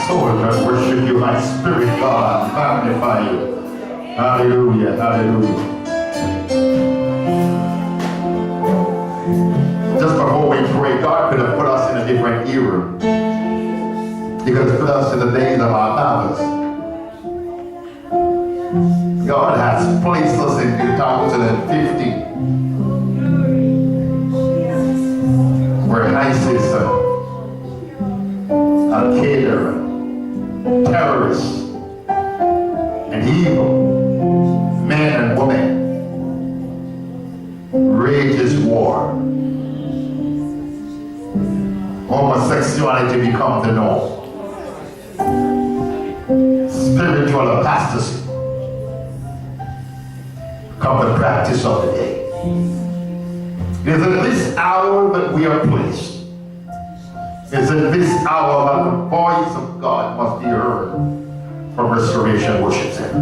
soul that worship you, my spirit, God, magnify you. Hallelujah, hallelujah. Just before we pray, God could have put us in a different era. He could have put us in the days of our fathers. God has placed us in 2050, where ISIS and Al-Qaeda, terrorists, and evil men and women rages war. Homosexuality becomes the norm. Spiritual apostasy become the practice of the day. It is in this hour that we are placed. It is in this hour that the voice of God must be heard from Restoration Worship Center.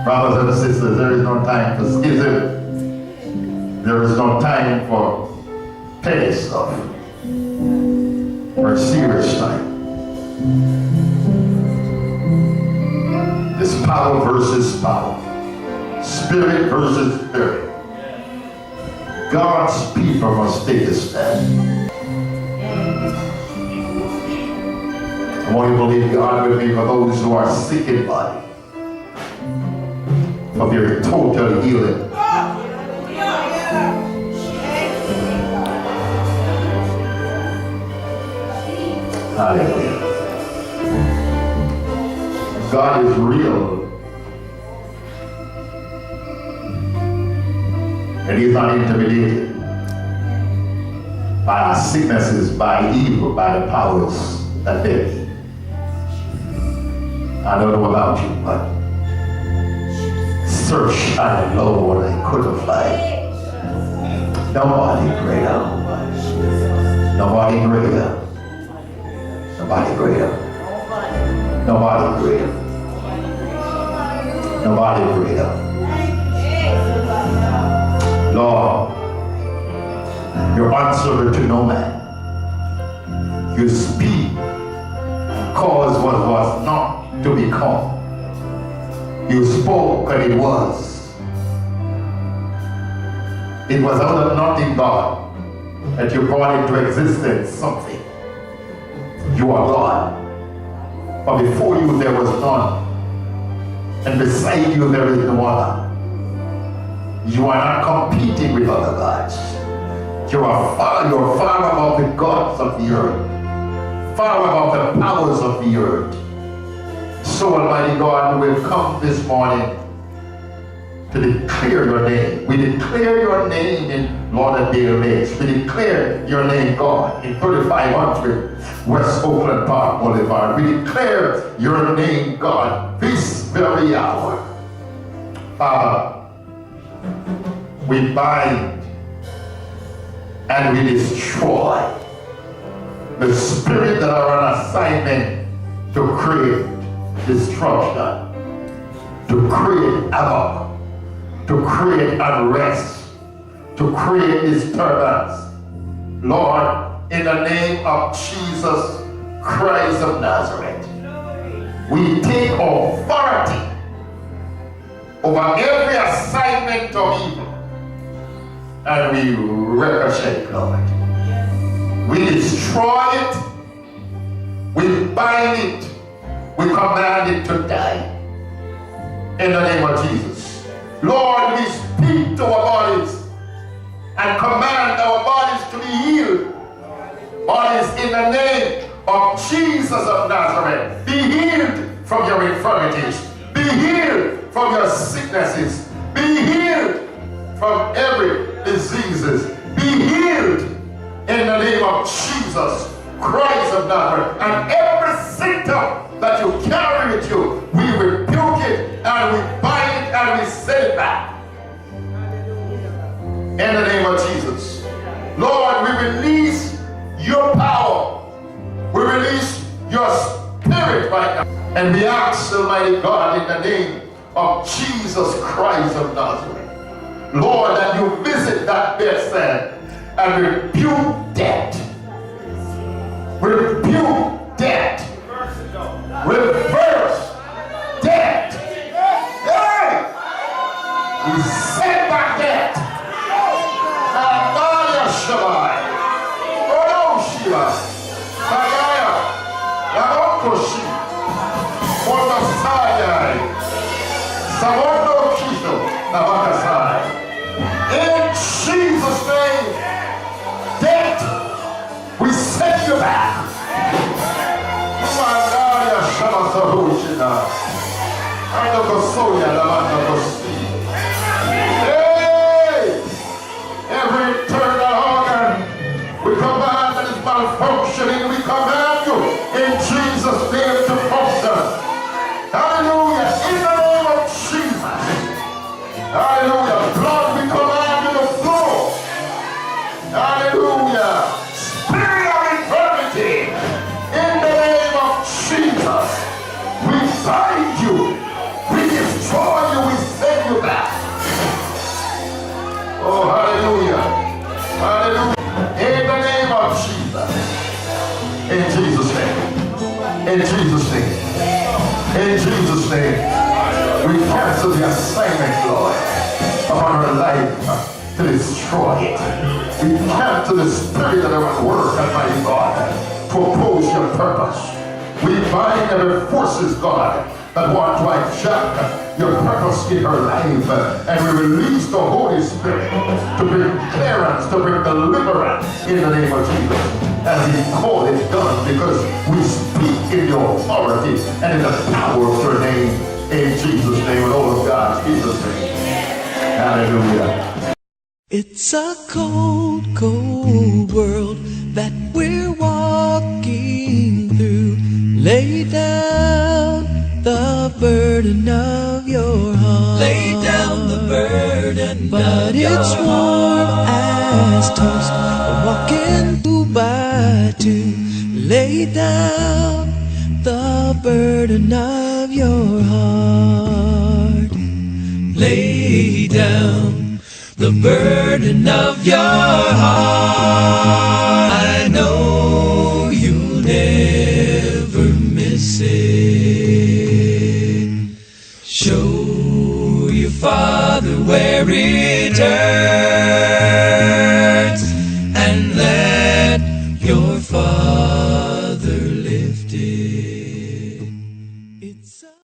Brothers and sisters, there is no time for schism. There is no time for petty stuff. For serious time. It's power versus power. Spirit versus spirit. God's people must take a stand. I want you to believe God will be for those who are sick in body, for their total healing. Hallelujah. God is real. And He's not intimidated by our sicknesses, by evil, by the powers that be. I don't know about you, but search high and low and I couldn't find nobody greater. Nobody greater. Nobody greater. Nobody greater. Nobody greater. Lord, you're answerable to no man. You speak and cause what was not to become. You spoke and it was. It was out of nothing, God, that you brought into existence something. You are God. But before you there was none. And beside you there is no other. You are not competing with other gods. You are far above the gods of the earth. Far above the powers of the earth. So Almighty God, we will come this morning to declare your name. We declare your name in Lauderdale Lakes. We declare your name, God, in 3500 West Oakland Park Boulevard. We declare your name, God, this very hour. Father, we bind and we destroy the spirit that are on assignment to create destruction, to create havoc, to create unrest, to create disturbance. Lord, in the name of Jesus Christ of Nazareth, we take authority over every assignment of evil and we ricochet, Lord. We destroy it, we bind it, we command it to die in the name of Jesus. Lord, we speak to our bodies and command our bodies to be healed. Bodies in the name of Jesus of Nazareth, be healed from your infirmities, be healed from your sicknesses, be healed from every diseases, be healed in the name of Jesus Christ of Nazareth. And every symptom that you carry with you, we rebuke it and we bind it and we send it back. In the name of Jesus. Lord, we release your power. We release your spirit right now. And we ask, Almighty God, in the name of Jesus Christ of Nazareth, Lord, that you visit that bedstead and rebuke death. Rebuke debt. Reverse debt. Hey! We send back debt. Nagaya Shabai. Oro Shiva. Nagaya. Yamokoshi. Monasayai. Samono Kito. Nabakasai. In Jesus' name, debt, we send you back. Hey! Every internal organ, we command that is malfunctioning, we command you in Jesus' name to function. Hallelujah. In the name of Jesus. Hallelujah. Blood, we command you to flow. Hallelujah. Spirit of infirmity, in the name of Jesus, we bind you, we destroy you, we send you back. Oh, hallelujah. Hallelujah. In the name of Jesus. In Jesus' name. In Jesus' name. In Jesus' name. We cancel the assignment, Lord, upon our life to destroy it. We cancel the spirit that are at work, Almighty God, to oppose your purpose. We bind every forces, God, that want to hijack your purpose in her life, and we release the Holy Spirit to bring clearance, to bring deliverance in the name of Jesus. And we call it done because we speak in your authority and in the power of your name, in Jesus' name, and all of God's Jesus' name. Hallelujah. It's a cold, cold world that we're walking through. Lay down the burden of your heart. Lay down the burden but of your heart. But it's warm as toast. We're walking 2 by 2. Lay down the burden of your heart. Lay down the burden of your heart. I know you'll never miss it. Show your Father where it